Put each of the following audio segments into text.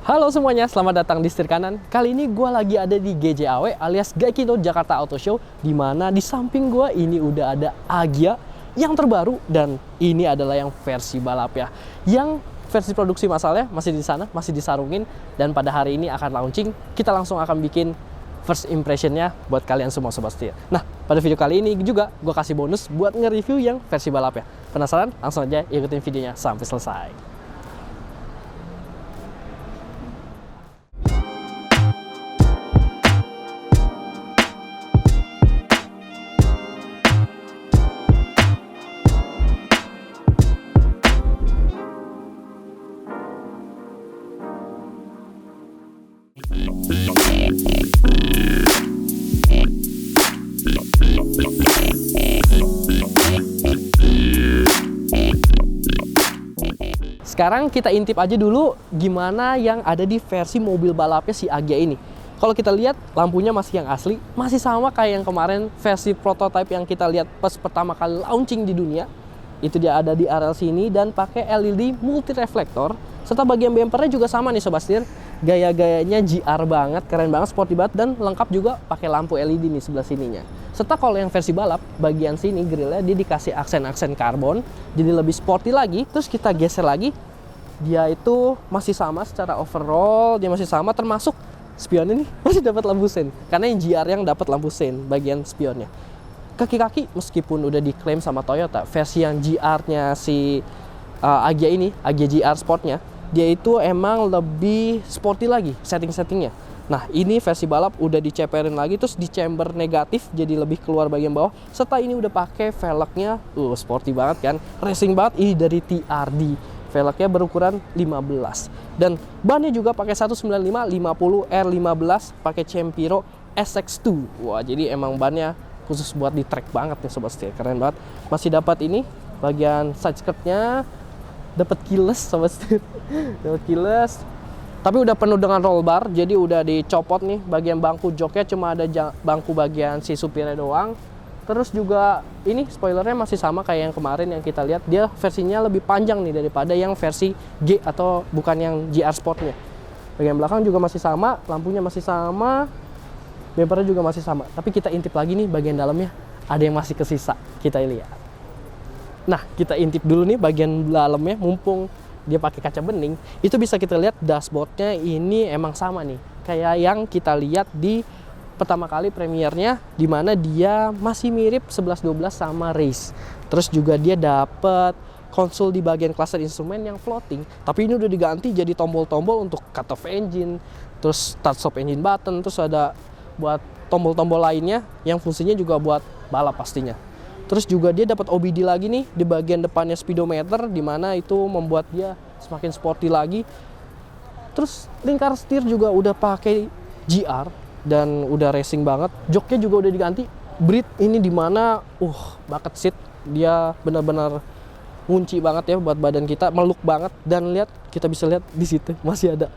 Halo semuanya, selamat datang di setir kanan. Kali ini gue lagi ada di GJAW alias Gaikindo Jakarta Auto Show, di mana di samping gue ini udah ada Agya yang terbaru, dan ini adalah yang versi balap ya. Yang versi produksi masalnya masih di sana, masih disarungin, dan pada hari ini akan launching. Kita langsung akan bikin first impressionnya buat kalian semua sobat setir. Nah, pada video kali ini juga gue kasih bonus buat nge-review yang versi balap ya. Penasaran? Langsung aja ikutin videonya sampai selesai. Sekarang kita intip aja dulu gimana yang ada di versi mobil balapnya si Agya ini. Kalau kita lihat lampunya masih yang asli, masih sama kayak yang kemarin versi prototype yang kita lihat pas pertama kali launching di dunia. Itu dia ada di RL sini dan pakai LED multi reflektor, serta bagian bumpernya juga sama nih sobat setir. Gaya-gayanya GR banget, keren banget, sporty banget, dan lengkap juga pakai lampu LED nih sebelah sininya. Serta kalau yang versi balap, bagian sini grillnya dia dikasih aksen-aksen karbon, jadi lebih sporty lagi. Terus kita geser lagi, dia itu masih sama secara overall, dia masih sama, termasuk spionnya nih masih dapat lampu sen, karena yang GR yang dapat lampu sen bagian spionnya. Kaki-kaki meskipun udah diklaim sama Toyota, versi yang GR-nya si Agya ini, Agya GR Sportnya, dia itu emang lebih sporty lagi setting-settingnya. Nah, ini versi balap udah diceperin lagi, terus di chamber negatif jadi lebih keluar bagian bawah. Serta ini udah pakai velgnya, sporty banget kan, racing banget. Ini dari TRD, velgnya berukuran 15, dan bannya juga pakai 195 50 R15 pakai Cempiro SX2. Wah, jadi emang bannya khusus buat di track banget ya sobat setir, keren banget. Masih dapat ini bagian side skirtnya, dapat keyless sobat setir. Dapat keyless, tapi udah penuh dengan roll bar, jadi udah dicopot nih bagian bangku joknya, cuma ada bangku bagian si supirnya doang. Terus juga ini spoilernya masih sama kayak yang kemarin yang kita lihat, dia versinya lebih panjang nih daripada yang versi G atau bukan yang GR Sportnya. Bagian belakang juga masih sama, lampunya masih sama, bumpernya juga masih sama. Tapi kita intip lagi nih bagian dalamnya, ada yang masih kesisa, kita lihat. Nah, kita intip dulu nih bagian dalamnya, mumpung dia pakai kaca bening, itu bisa kita lihat dashboardnya ini emang sama nih kayak yang kita lihat di pertama kali premiernya, dimana dia masih mirip 11-12 sama race. Terus juga dia dapat konsol di bagian cluster instrumen yang floating, tapi ini udah diganti jadi tombol-tombol untuk cut off engine, terus start stop engine button, terus ada buat tombol-tombol lainnya yang fungsinya juga buat balap pastinya. Terus juga dia dapat OBD lagi nih di bagian depannya speedometer, dimana itu membuat dia semakin sporty lagi. Terus lingkar setir juga udah pakai GR dan udah racing banget. Joknya juga udah diganti. Brit ini dimana bucket seat, dia benar-benar ngunci banget ya buat badan kita, meluk banget. Dan lihat, kita bisa lihat di situ masih ada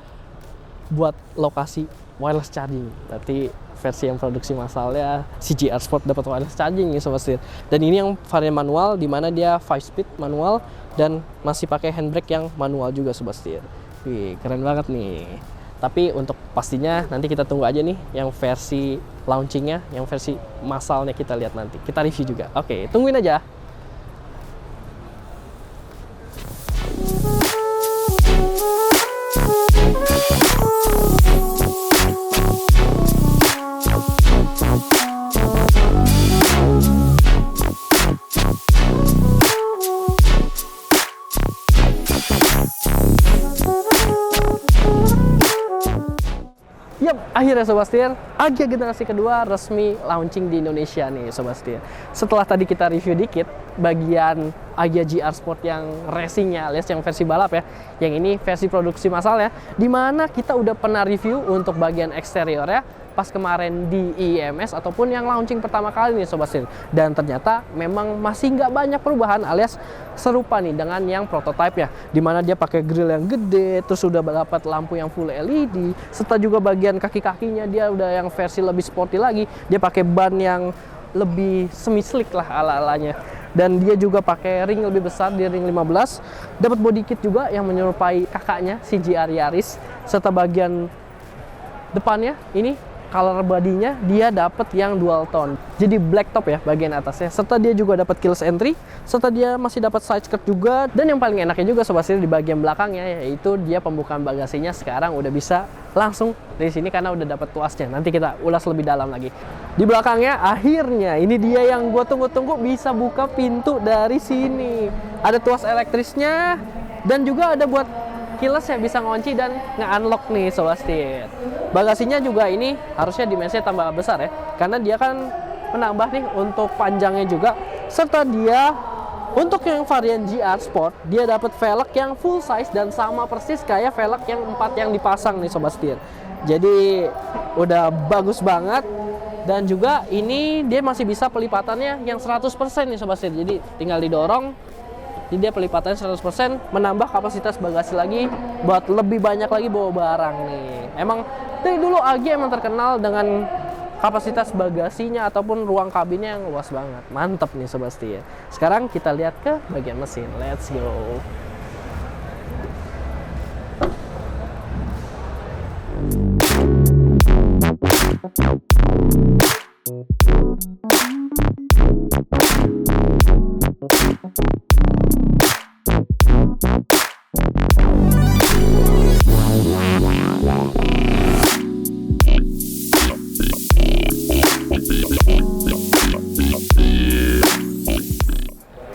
buat lokasi wireless charging. Berarti versi yang produksi masalnya si GR Sport dapat wireless charging ya sobat setir. Dan ini yang varian manual, dimana dia 5 speed manual dan masih pakai handbrake yang manual juga sobat setir. Wih, keren banget nih. Tapi untuk pastinya nanti kita tunggu aja nih yang versi launchingnya, yang versi masalnya kita lihat nanti. Kita review juga. Oke, tungguin aja. Yap, akhirnya sobat setir, Agya generasi kedua resmi launching di Indonesia nih sobat setir. Setelah tadi kita review dikit bagian Agya GR Sport yang racingnya alias yang versi balap ya, yang ini versi produksi massal ya, dimana kita udah pernah review untuk bagian eksteriornya pas kemarin di IMS ataupun yang launching pertama kali nih sobat setir. Dan ternyata memang masih nggak banyak perubahan alias serupa nih dengan yang prototype ya, dimana dia pakai grill yang gede, terus udah dapat lampu yang full LED, serta juga bagian kaki-kakinya dia udah yang versi lebih sporty lagi, dia pakai ban yang lebih semi slick lah ala-alanya. dan dia juga pakai ring lebih besar di ring 15. Dapat body kit juga yang menyerupai kakaknya si GR Yaris, serta bagian depannya ini color bodinya dia dapat yang dual tone, jadi black top ya bagian atasnya, serta dia juga dapat keyless entry, serta dia masih dapat side skirt juga. Dan yang paling enaknya juga sobat setir di bagian belakangnya, yaitu dia pembukaan bagasinya sekarang udah bisa langsung dari sini karena udah dapat tuasnya. Nanti kita ulas lebih dalam lagi. Di belakangnya akhirnya ini dia yang gue tunggu-tunggu, bisa buka pintu dari sini. Ada tuas elektrisnya dan juga ada buat keyless yang bisa ngunci dan nge-unlock nih sobat setir. Bagasinya juga ini harusnya dimensinya tambah besar ya, karena dia kan menambah nih untuk panjangnya juga, serta dia untuk yang varian GR Sport dia dapat velg yang full size dan sama persis kayak velg yang 4 yang dipasang nih sobat setir. Jadi udah bagus banget. Dan juga ini dia masih bisa pelipatannya yang 100% nih sobat setir. Jadi tinggal didorong, jadi dia pelipatannya 100%, menambah kapasitas bagasi lagi buat lebih banyak lagi bawa barang nih. Emang dari dulu AG emang terkenal dengan kapasitas bagasinya ataupun ruang kabinnya yang luas banget. Mantap nih sobat setir. Sekarang kita lihat ke bagian mesin. Let's go.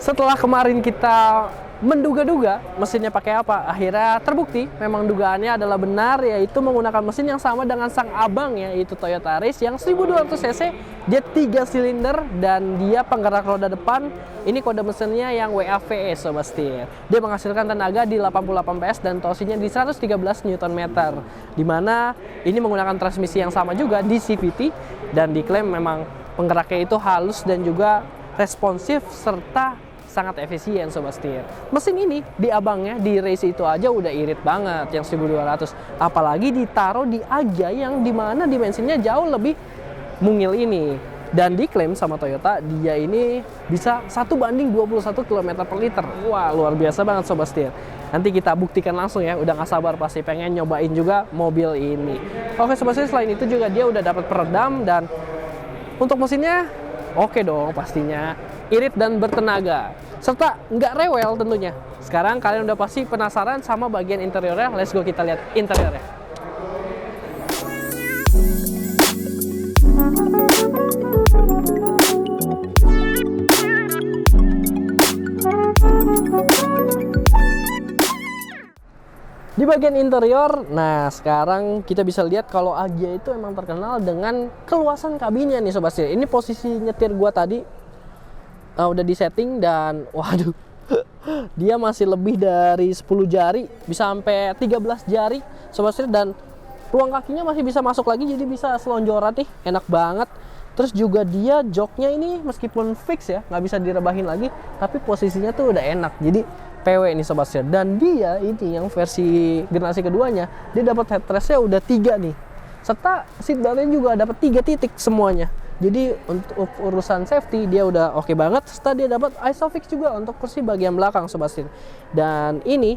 Setelah kemarin kita menduga-duga mesinnya pakai apa, akhirnya terbukti memang dugaannya adalah benar, yaitu menggunakan mesin yang sama dengan sang abang, yaitu Toyota Race yang 1200 cc. Dia 3 silinder dan dia penggerak roda depan. Ini kode mesinnya yang WAVE sobat setir. Dia menghasilkan tenaga di 88 PS dan torsinya di 113 Nm. Dimana ini menggunakan transmisi yang sama juga di CVT, dan diklaim memang penggeraknya itu halus dan juga responsif serta sangat efisien sobat setir. Mesin ini di abangnya di Race itu aja udah irit banget yang 1200, apalagi ditaruh di Agya yang dimana dimensinya jauh lebih mungil ini. Dan diklaim sama Toyota dia ini bisa 1:21 km per liter. Wah, luar biasa banget sobat setir. Nanti kita buktikan langsung ya, udah gak sabar pasti pengen nyobain juga mobil ini. Oke sobat setir, selain itu juga dia udah dapat peredam, dan untuk mesinnya oke dong pastinya, irit dan bertenaga, serta nggak rewel tentunya. Sekarang kalian udah pasti penasaran sama bagian interiornya, let's go kita lihat interiornya. Di bagian interior, nah sekarang kita bisa lihat kalau Agya itu emang terkenal dengan keluasan kabinnya nih sobat setir. Ini posisi nyetir gua tadi udah disetting dan waduh dia masih lebih dari 10 jari, bisa sampai 13 jari sobat setir, dan ruang kakinya masih bisa masuk lagi, jadi bisa selonjoran nih, enak banget. Terus juga dia joknya ini meskipun fix ya, nggak bisa direbahin lagi, tapi posisinya tuh udah enak, jadi PW ini sobat setir. Dan dia ini yang versi generasi keduanya, dia dapat headrestnya udah 3 nih, serta seatbeltnya juga dapat 3 titik semuanya. Jadi untuk urusan safety dia udah oke banget. Serta dia dapat ISOFIX juga untuk kursi bagian belakang sobat setir. Dan ini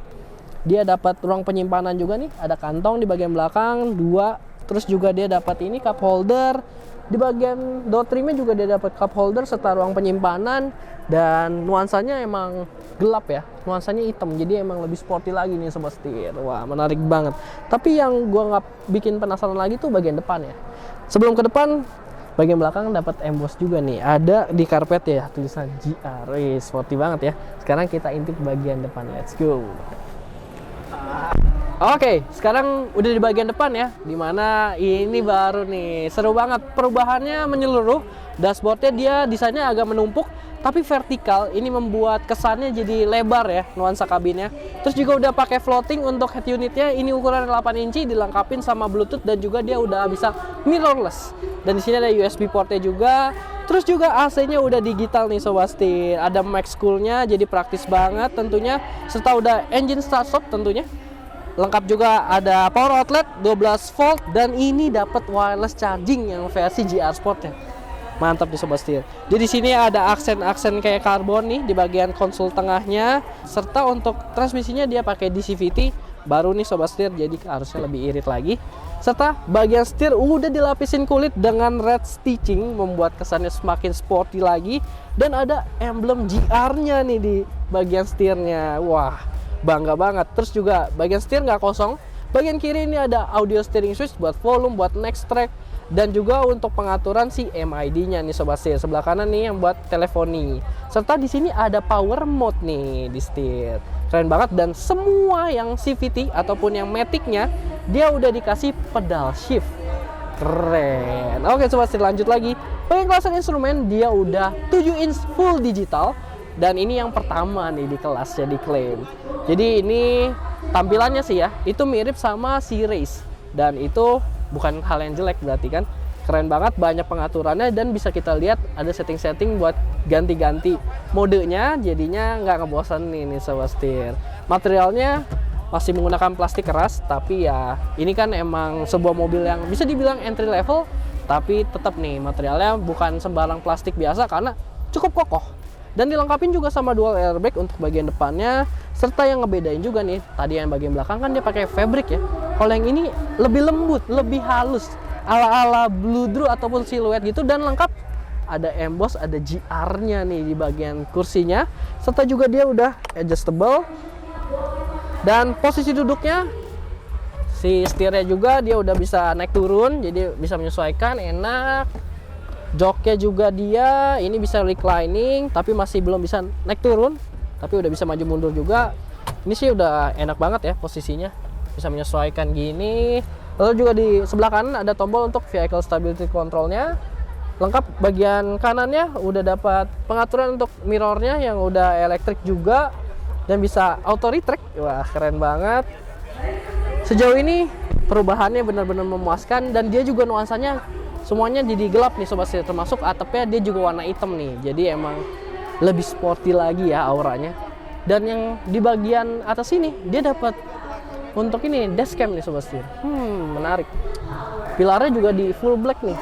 dia dapat ruang penyimpanan juga nih, ada kantong di bagian belakang 2. Terus juga dia dapat ini cup holder. Di bagian door trimnya juga dia dapat cup holder serta ruang penyimpanan, dan nuansanya emang gelap ya, nuansanya hitam, jadi emang lebih sporty lagi nih sobat setir. Wah, menarik banget. Tapi yang gua nggak bikin penasaran lagi tuh bagian depan ya. Sebelum ke depan, bagian belakang dapat emboss juga nih, ada di karpet ya tulisan GR. Sporty banget ya. Sekarang kita intip bagian depan, let's go. Oke, sekarang udah di bagian depan ya, dimana ini baru nih, seru banget, perubahannya menyeluruh. Dashboardnya dia desainnya agak menumpuk, tapi vertikal, ini membuat kesannya jadi lebar ya, nuansa kabinnya. Terus juga udah pakai floating untuk head unitnya, ini ukuran 8 inci, dilengkapin sama Bluetooth, dan juga dia udah bisa mirrorless. Dan di sini ada USB portnya juga. Terus juga AC-nya udah digital nih sobat setir, ada max cool-nya, jadi praktis banget tentunya, serta udah engine start stop tentunya. Lengkap juga ada power outlet 12 volt, dan ini dapat wireless charging yang versi GR Sport ya. Mantap nih Sobat Setir. Jadi di sini ada aksen-aksen kayak karbon nih di bagian konsol tengahnya, serta untuk transmisinya dia pakai DCVT baru nih Sobat Setir, jadi harusnya lebih irit lagi. Serta bagian setir udah dilapisin kulit dengan red stitching, membuat kesannya semakin sporty lagi. Dan ada emblem GR-nya nih di bagian setirnya. Wah, bangga banget. Terus juga bagian setir nggak kosong. Bagian kiri ini ada audio steering switch buat volume, buat next track, dan juga untuk pengaturan si MID-nya nih Sobat Setir. Sebelah kanan nih yang buat teleponi. Serta di sini ada power mode nih di setir. Keren banget, dan semua yang CVT ataupun yang Matic-nya dia udah dikasih pedal shift. Keren. Oke Sobat Setir, lanjut lagi. Bagian kelasan instrumen dia udah 7 inch full digital, dan ini yang pertama nih di kelasnya diklaim. Jadi ini tampilannya sih ya, itu mirip sama si Race, dan itu bukan hal yang jelek berarti kan. Keren banget, banyak pengaturannya, dan bisa kita lihat ada setting-setting buat ganti-ganti modenya, jadinya nggak ngebosanin nih Sobat Setir. Materialnya masih menggunakan plastik keras, tapi ya ini kan emang sebuah mobil yang bisa dibilang entry level, tapi tetap nih materialnya bukan sembarang plastik biasa karena cukup kokoh. Dan dilengkapin juga sama dual airbag untuk bagian depannya, serta yang ngebedain juga nih, tadi yang bagian belakang kan dia pakai fabric ya. Kalau yang ini lebih lembut, lebih halus, ala-ala Blue Drew ataupun siluet gitu, dan lengkap ada emboss, ada GR-nya nih di bagian kursinya, serta juga dia udah adjustable. Dan posisi duduknya, si setirnya juga dia udah bisa naik turun, jadi bisa menyesuaikan, enak. Joknya juga dia ini bisa reclining, tapi masih belum bisa naik turun, tapi udah bisa maju mundur juga. Ini sih udah enak banget ya posisinya, bisa menyesuaikan gini. Lalu juga di sebelah kanan ada tombol untuk vehicle stability controlnya. Lengkap bagian kanannya udah dapat pengaturan untuk mirrornya yang udah elektrik juga, dan bisa auto retract. Wah, keren banget. Sejauh ini perubahannya benar-benar memuaskan, dan dia juga nuansanya semuanya jadi gelap nih Sobat Setir, termasuk atapnya dia juga warna hitam nih. Jadi emang lebih sporty lagi ya auranya. Dan yang di bagian atas ini dia dapat untuk ini dashcam nih Sobat Setir. Menarik. Pilarnya juga di full black nih.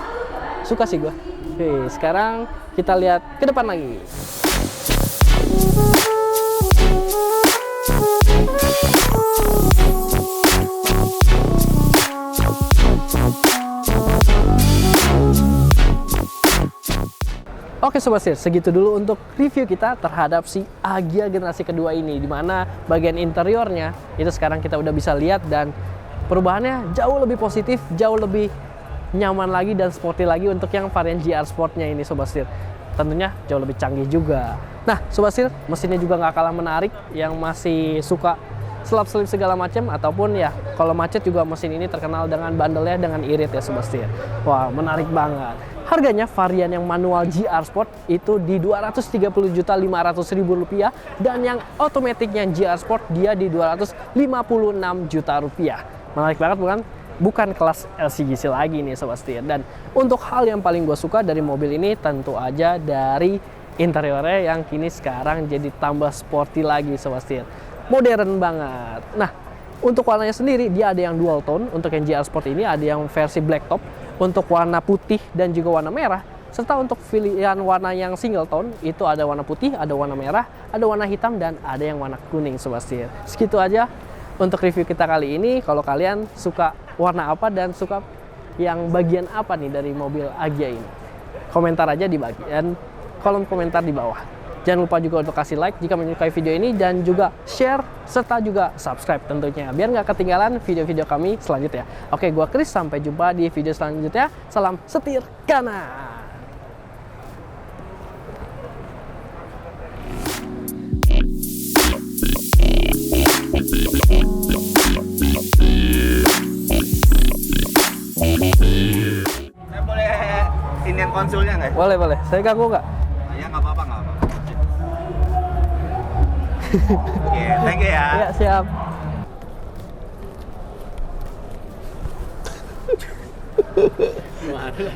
Suka sih gua. Oke, sekarang kita lihat ke depan lagi. Oke Sobat Setir, segitu dulu untuk review kita terhadap si Agya generasi kedua ini, dimana bagian interiornya itu sekarang kita udah bisa lihat, dan perubahannya jauh lebih positif, jauh lebih nyaman lagi dan sporty lagi untuk yang varian GR Sportnya ini Sobat Setir. Tentunya jauh lebih canggih juga. Nah Sobat Setir, mesinnya juga nggak kalah menarik, yang masih suka selap-selip segala macam, ataupun ya kalau macet juga mesin ini terkenal dengan bandelnya dengan irit ya Sobat Setir. Wah, menarik banget. Harganya varian yang manual GR Sport itu di Rp230.500.000, dan yang otomatiknya GR Sport dia di Rp256 juta. Menarik banget bukan? Bukan kelas LCGC lagi nih Sobat Setir. Dan untuk hal yang paling gue suka dari mobil ini tentu aja dari interiornya yang kini sekarang jadi tambah sporty lagi Sobat Setir. Modern banget. Nah, untuk warnanya sendiri dia ada yang dual tone. Untuk yang GR Sport ini ada yang versi black top untuk warna putih dan juga warna merah, serta untuk pilihan warna yang single tone itu ada warna putih, ada warna merah, ada warna hitam, dan ada yang warna kuning Sobat Setir. Segitu aja untuk review kita kali ini. Kalau kalian suka warna apa dan suka yang bagian apa nih dari mobil Agya ini, komentar aja di bagian kolom komentar di bawah. Jangan lupa juga untuk kasih like jika menyukai video ini, dan juga share, serta juga subscribe tentunya, biar nggak ketinggalan video-video kami selanjutnya. Oke, gua Chris, sampai jumpa di video selanjutnya. Salam setir kanan. Saya boleh inian konsulnya nggak? Boleh, boleh. Saya ganggu nggak? Ya nggak apa-apa, nggak apa-apa. Oke, thank you ya. Ya, siap. Waduh.